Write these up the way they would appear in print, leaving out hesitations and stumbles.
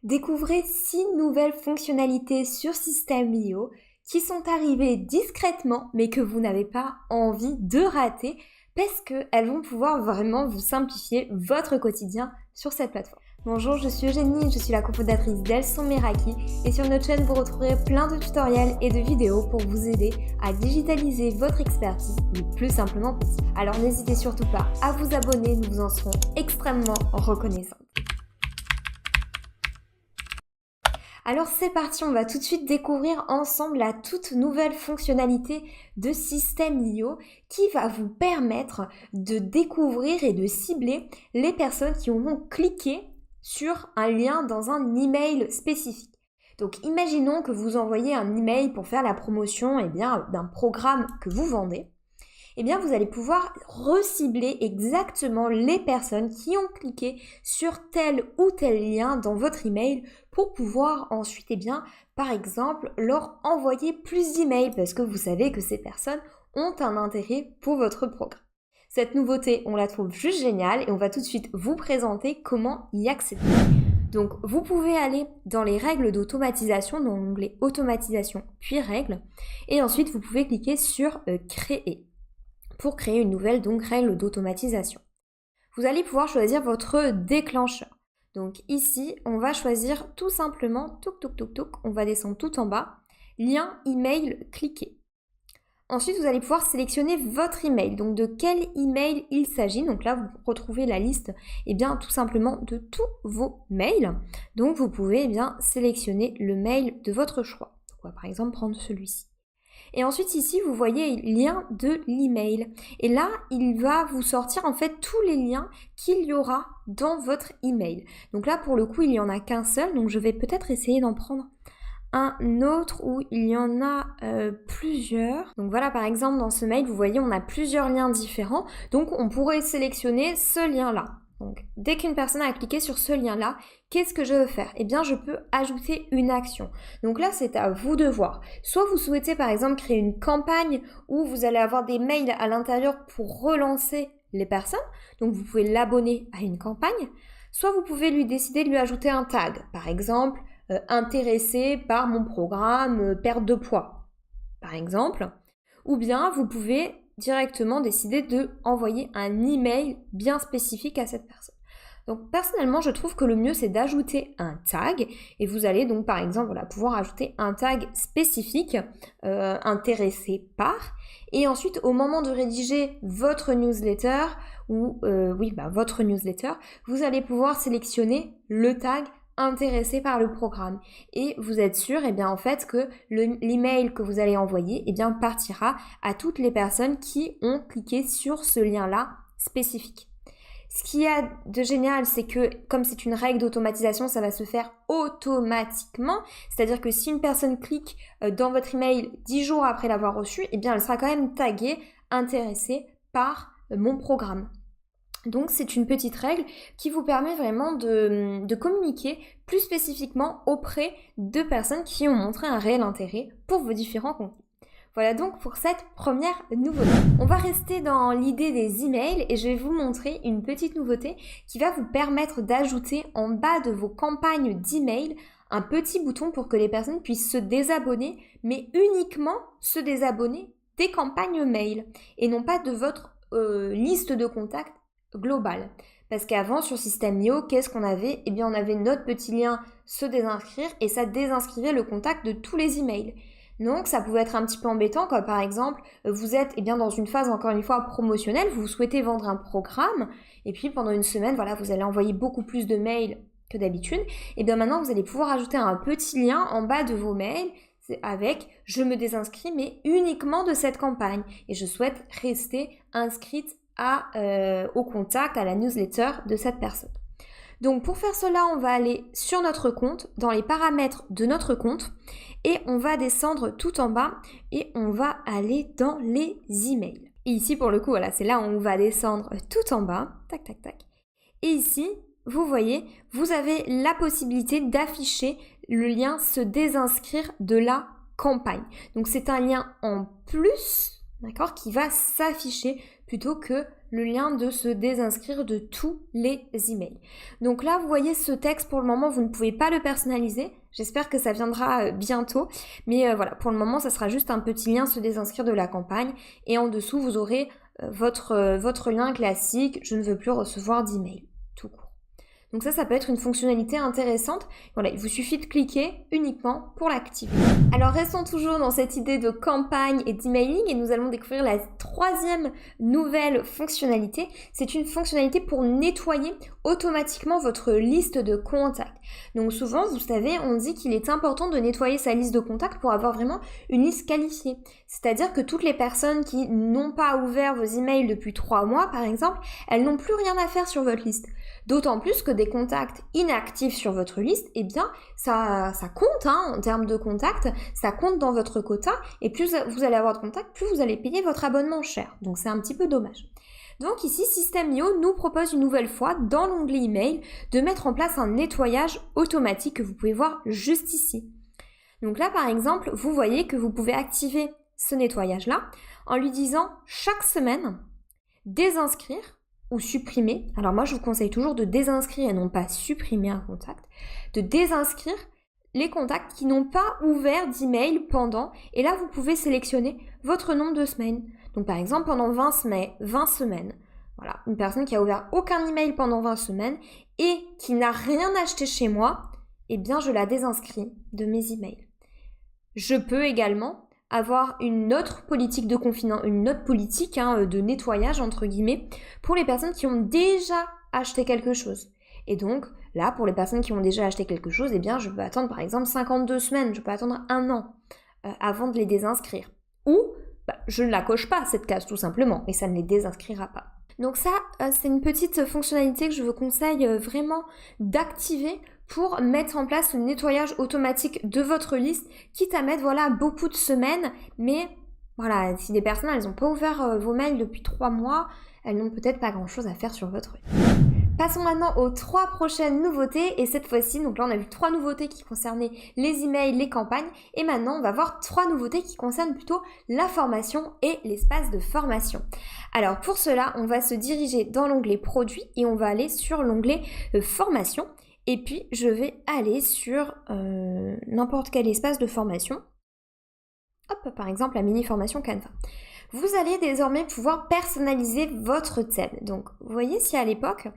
Découvrez 6 nouvelles fonctionnalités sur System.io qui sont arrivées discrètement mais que vous n'avez pas envie de rater parce qu'elles vont pouvoir vraiment vous simplifier votre quotidien sur cette plateforme. Bonjour, je suis Eugénie, je suis la cofondatrice d'Elson Meraki et sur notre chaîne vous retrouverez plein de tutoriels et de vidéos pour vous aider à digitaliser votre expertise le plus simplement possible. Alors n'hésitez surtout pas à vous abonner, nous vous en serons extrêmement reconnaissants. Alors c'est parti, on va tout de suite découvrir ensemble la toute nouvelle fonctionnalité de System.io qui va vous permettre de découvrir et de cibler les personnes qui auront cliqué sur un lien dans un email spécifique. Donc imaginons que vous envoyez un email pour faire la promotion d'un programme que vous vendez. Vous allez pouvoir recibler exactement les personnes qui ont cliqué sur tel ou tel lien dans votre email pour pouvoir ensuite, par exemple, leur envoyer plus d'emails parce que vous savez que ces personnes ont un intérêt pour votre programme. Cette nouveauté, on la trouve juste géniale et on va tout de suite vous présenter comment y accéder. Donc, vous pouvez aller dans les règles d'automatisation, dans l'onglet automatisation puis règles, et ensuite vous pouvez cliquer sur créer pour créer une nouvelle règle d'automatisation. Vous allez pouvoir choisir votre déclencheur. Donc ici, on va choisir tout simplement, on va descendre tout en bas, lien email cliqué. Ensuite, vous allez pouvoir sélectionner votre email, donc de quel email il s'agit. Donc là, vous retrouvez la liste, tout simplement de tous vos mails. Donc vous pouvez sélectionner le mail de votre choix. On va par exemple prendre celui-ci. Et ensuite ici, vous voyez lien de l'email. Et là, il va vous sortir en fait tous les liens qu'il y aura dans votre email. Donc là, pour le coup, il n'y en a qu'un seul. Donc je vais peut-être essayer d'en prendre un autre où il y en a plusieurs. Donc voilà, par exemple, dans ce mail, vous voyez, on a plusieurs liens différents. Donc on pourrait sélectionner ce lien-là. Donc, dès qu'une personne a cliqué sur ce lien-là, qu'est-ce que je veux faire ? Je peux ajouter une action. Donc là, c'est à vous de voir. Soit vous souhaitez, par exemple, créer une campagne où vous allez avoir des mails à l'intérieur pour relancer les personnes. Donc, vous pouvez l'abonner à une campagne. Soit vous pouvez décider de lui ajouter un tag. Par exemple, intéressé par mon programme perte de poids, par exemple. Ou bien, vous pouvez directement décider de envoyer un email bien spécifique à cette personne. Donc personnellement, je trouve que le mieux c'est d'ajouter un tag et vous allez donc par exemple pouvoir ajouter un tag spécifique intéressé par, et ensuite au moment de rédiger votre newsletter votre newsletter, vous allez pouvoir sélectionner le tag intéressé par le programme et vous êtes sûr que l'email que vous allez envoyer partira à toutes les personnes qui ont cliqué sur ce lien-là spécifique. Ce qu'il y a de génial, c'est que comme c'est une règle d'automatisation, ça va se faire automatiquement, c'est-à-dire que si une personne clique dans votre email 10 jours après l'avoir reçu, elle sera quand même taguée intéressée par mon programme. Donc c'est une petite règle qui vous permet vraiment de communiquer plus spécifiquement auprès de personnes qui ont montré un réel intérêt pour vos différents contenus. Voilà donc pour cette première nouveauté. On va rester dans l'idée des emails et je vais vous montrer une petite nouveauté qui va vous permettre d'ajouter en bas de vos campagnes d'email un petit bouton pour que les personnes puissent se désabonner, mais uniquement se désabonner des campagnes mail et non pas de votre liste de contacts global. Parce qu'avant sur System.io, qu'est-ce qu'on avait ? On avait notre petit lien se désinscrire et ça désinscrivait le contact de tous les emails. Donc ça pouvait être un petit peu embêtant quand par exemple vous êtes dans une phase encore une fois promotionnelle, vous souhaitez vendre un programme et puis pendant une semaine vous allez envoyer beaucoup plus de mails que d'habitude. Maintenant vous allez pouvoir ajouter un petit lien en bas de vos mails avec « Je me désinscris mais uniquement de cette campagne et je souhaite rester inscrite au contact, à la newsletter de cette personne. » Donc pour faire cela, on va aller sur notre compte, dans les paramètres de notre compte, et on va descendre tout en bas et on va aller dans les emails. Et ici pour le coup, c'est là où on va descendre tout en bas, tac tac tac. Et ici, vous voyez, vous avez la possibilité d'afficher le lien se désinscrire de la campagne. Donc c'est un lien en plus, d'accord, qui va s'afficher plutôt que le lien de se désinscrire de tous les emails. Donc là, vous voyez ce texte, pour le moment, vous ne pouvez pas le personnaliser. J'espère que ça viendra bientôt. Mais voilà, pour le moment, ça sera juste un petit lien se désinscrire de la campagne. Et en dessous, vous aurez votre lien classique, je ne veux plus recevoir d'email, tout court. Donc ça peut être une fonctionnalité intéressante. Voilà, il vous suffit de cliquer uniquement pour l'activer. Alors restons toujours dans cette idée de campagne et d'emailing et nous allons découvrir la troisième nouvelle fonctionnalité. C'est une fonctionnalité pour nettoyer automatiquement votre liste de contacts. Donc souvent, vous savez, on dit qu'il est important de nettoyer sa liste de contacts pour avoir vraiment une liste qualifiée. C'est-à-dire que toutes les personnes qui n'ont pas ouvert vos emails depuis 3 mois, par exemple, elles n'ont plus rien à faire sur votre liste. D'autant plus que des contacts inactifs sur votre liste, eh bien, ça compte en termes de contacts, ça compte dans votre quota, et plus vous allez avoir de contacts, plus vous allez payer votre abonnement cher. Donc c'est un petit peu dommage. Donc ici, System.io nous propose une nouvelle fois, dans l'onglet email, de mettre en place un nettoyage automatique que vous pouvez voir juste ici. Donc là, par exemple, vous voyez que vous pouvez activer ce nettoyage-là en lui disant chaque semaine, désinscrire ou supprimer. Alors moi, je vous conseille toujours de désinscrire et non pas supprimer un contact. De désinscrire les contacts qui n'ont pas ouvert d'email pendant. Et là, vous pouvez sélectionner votre nombre de semaines. Donc par exemple, pendant 20 semaines. Voilà, une personne qui a ouvert aucun email pendant 20 semaines et qui n'a rien acheté chez moi, eh bien, je la désinscris de mes emails. Je peux également avoir une autre politique de nettoyage entre guillemets pour les personnes qui ont déjà acheté quelque chose. Et donc là, pour les personnes qui ont déjà acheté quelque chose, eh bien je peux attendre par exemple 52 semaines, je peux attendre 1 an avant de les désinscrire. Ou je ne la coche pas cette case tout simplement et ça ne les désinscrira pas. Donc ça, c'est une petite fonctionnalité que je vous conseille vraiment d'activer pour mettre en place le nettoyage automatique de votre liste, quitte à mettre beaucoup de semaines, mais voilà, si des personnes elles n'ont pas ouvert vos mails depuis 3 mois, elles n'ont peut-être pas grand-chose à faire sur votre liste. Passons maintenant aux 3 prochaines nouveautés, et cette fois-ci, donc là on a vu 3 nouveautés qui concernaient les emails, les campagnes, et maintenant on va voir 3 nouveautés qui concernent plutôt la formation et l'espace de formation. Alors pour cela, on va se diriger dans l'onglet produits et on va aller sur l'onglet formation. Et puis, je vais aller sur n'importe quel espace de formation. Hop, par exemple, la mini-formation Canva. Vous allez désormais pouvoir personnaliser votre thème. Donc, vous voyez, si à l'époque,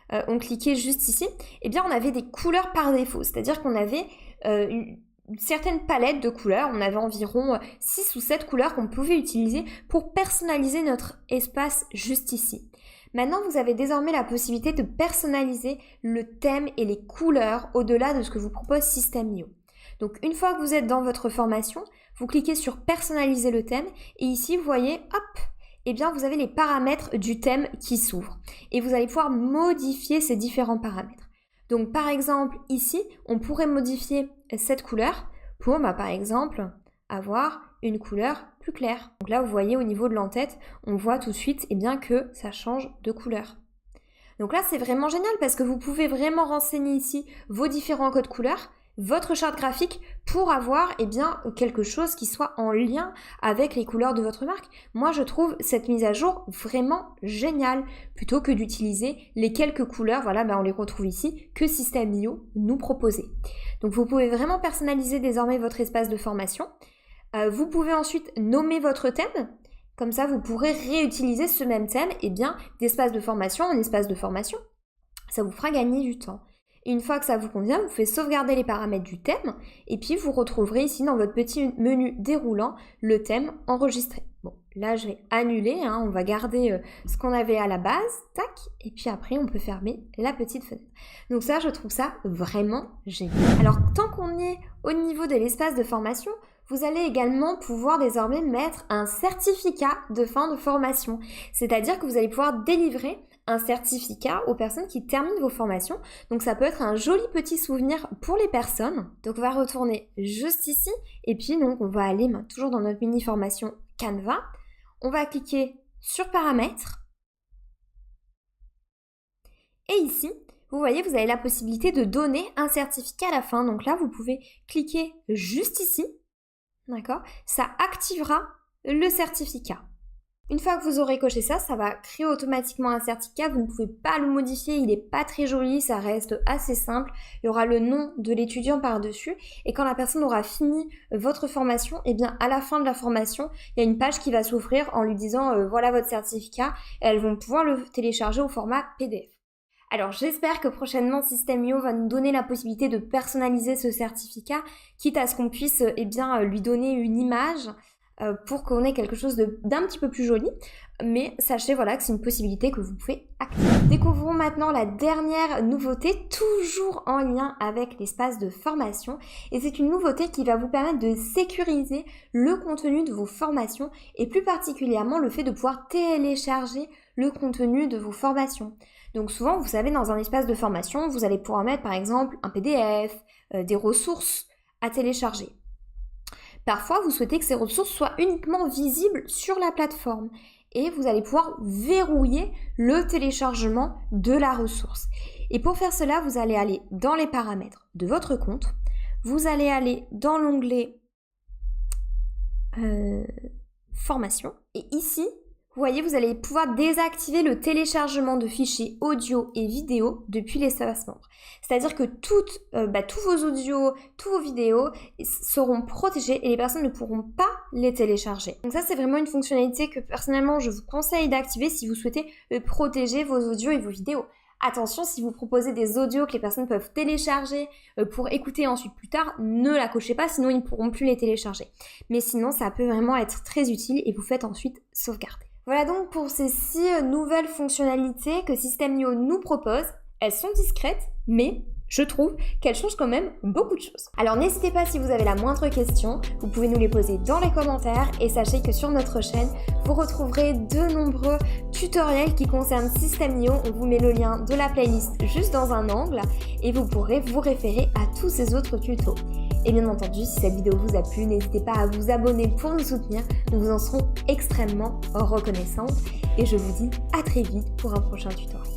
on cliquait juste ici, eh bien, on avait des couleurs par défaut. C'est-à-dire qu'on avait une certaine palette de couleurs. On avait environ 6 ou 7 couleurs qu'on pouvait utiliser pour personnaliser notre espace juste ici. Maintenant, vous avez désormais la possibilité de personnaliser le thème et les couleurs au-delà de ce que vous propose System.io. Donc, une fois que vous êtes dans votre formation, vous cliquez sur personnaliser le thème et ici, vous voyez, hop, eh bien, vous avez les paramètres du thème qui s'ouvrent et vous allez pouvoir modifier ces différents paramètres. Donc, par exemple, ici, on pourrait modifier cette couleur pour, par exemple, avoir une couleur plus claire. Donc là, vous voyez au niveau de l'entête, on voit tout de suite que ça change de couleur. Donc là, c'est vraiment génial parce que vous pouvez vraiment renseigner ici vos différents codes couleurs, votre charte graphique pour avoir quelque chose qui soit en lien avec les couleurs de votre marque. Moi, je trouve cette mise à jour vraiment géniale plutôt que d'utiliser les quelques couleurs, on les retrouve ici, que System.io nous proposait. Donc, vous pouvez vraiment personnaliser désormais votre espace de formation. Vous pouvez ensuite nommer votre thème, comme ça vous pourrez réutiliser ce même thème d'espace de formation en espace de formation. Ça vous fera gagner du temps. Et une fois que ça vous convient, vous pouvez sauvegarder les paramètres du thème et puis vous retrouverez ici dans votre petit menu déroulant le thème enregistré. Bon, là je vais annuler, on va garder ce qu'on avait à la base, tac, et puis après on peut fermer la petite fenêtre. Donc ça, je trouve ça vraiment génial. Alors tant qu'on est au niveau de l'espace de formation, vous allez également pouvoir désormais mettre un certificat de fin de formation. C'est-à-dire que vous allez pouvoir délivrer un certificat aux personnes qui terminent vos formations. Donc ça peut être un joli petit souvenir pour les personnes. Donc on va retourner juste ici et puis donc on va aller toujours dans notre mini formation Canva. On va cliquer sur paramètres. Et ici, vous voyez, vous avez la possibilité de donner un certificat à la fin. Donc là, vous pouvez cliquer juste ici. D'accord ? Ça activera le certificat. Une fois que vous aurez coché ça, ça va créer automatiquement un certificat. Vous ne pouvez pas le modifier, il n'est pas très joli, ça reste assez simple. Il y aura le nom de l'étudiant par-dessus. Et quand la personne aura fini votre formation, eh bien à la fin de la formation, il y a une page qui va s'ouvrir en lui disant voilà votre certificat. Et elles vont pouvoir le télécharger au format PDF. Alors j'espère que prochainement System.io va nous donner la possibilité de personnaliser ce certificat, quitte à ce qu'on puisse lui donner une image pour qu'on ait quelque chose d'un petit peu plus joli. Mais sachez que c'est une possibilité que vous pouvez activer. Découvrons maintenant la dernière nouveauté, toujours en lien avec l'espace de formation. Et c'est une nouveauté qui va vous permettre de sécuriser le contenu de vos formations et plus particulièrement le fait de pouvoir télécharger le contenu de vos formations. Donc souvent, vous savez, dans un espace de formation, vous allez pouvoir mettre par exemple un PDF, des ressources à télécharger. Parfois, vous souhaitez que ces ressources soient uniquement visibles sur la plateforme et vous allez pouvoir verrouiller le téléchargement de la ressource. Et pour faire cela, vous allez aller dans les paramètres de votre compte, vous allez aller dans l'onglet formation et ici, vous voyez, vous allez pouvoir désactiver le téléchargement de fichiers audio et vidéo depuis l'espace membre. C'est-à-dire que tous vos audios, tous vos vidéos seront protégés et les personnes ne pourront pas les télécharger. Donc ça, c'est vraiment une fonctionnalité que personnellement, je vous conseille d'activer si vous souhaitez protéger vos audios et vos vidéos. Attention, si vous proposez des audios que les personnes peuvent télécharger pour écouter ensuite plus tard, ne la cochez pas, sinon ils ne pourront plus les télécharger. Mais sinon, ça peut vraiment être très utile et vous faites ensuite sauvegarder. Voilà donc pour ces 6 nouvelles fonctionnalités que System.io nous propose. Elles sont discrètes, mais je trouve qu'elles changent quand même beaucoup de choses. Alors n'hésitez pas si vous avez la moindre question, vous pouvez nous les poser dans les commentaires et sachez que sur notre chaîne, vous retrouverez de nombreux tutoriels qui concernent System.io. On vous met le lien de la playlist juste dans un angle et vous pourrez vous référer à tous ces autres tutos. Et bien entendu, si cette vidéo vous a plu, n'hésitez pas à vous abonner pour nous soutenir. Nous vous en serons extrêmement reconnaissantes. Et je vous dis à très vite pour un prochain tutoriel.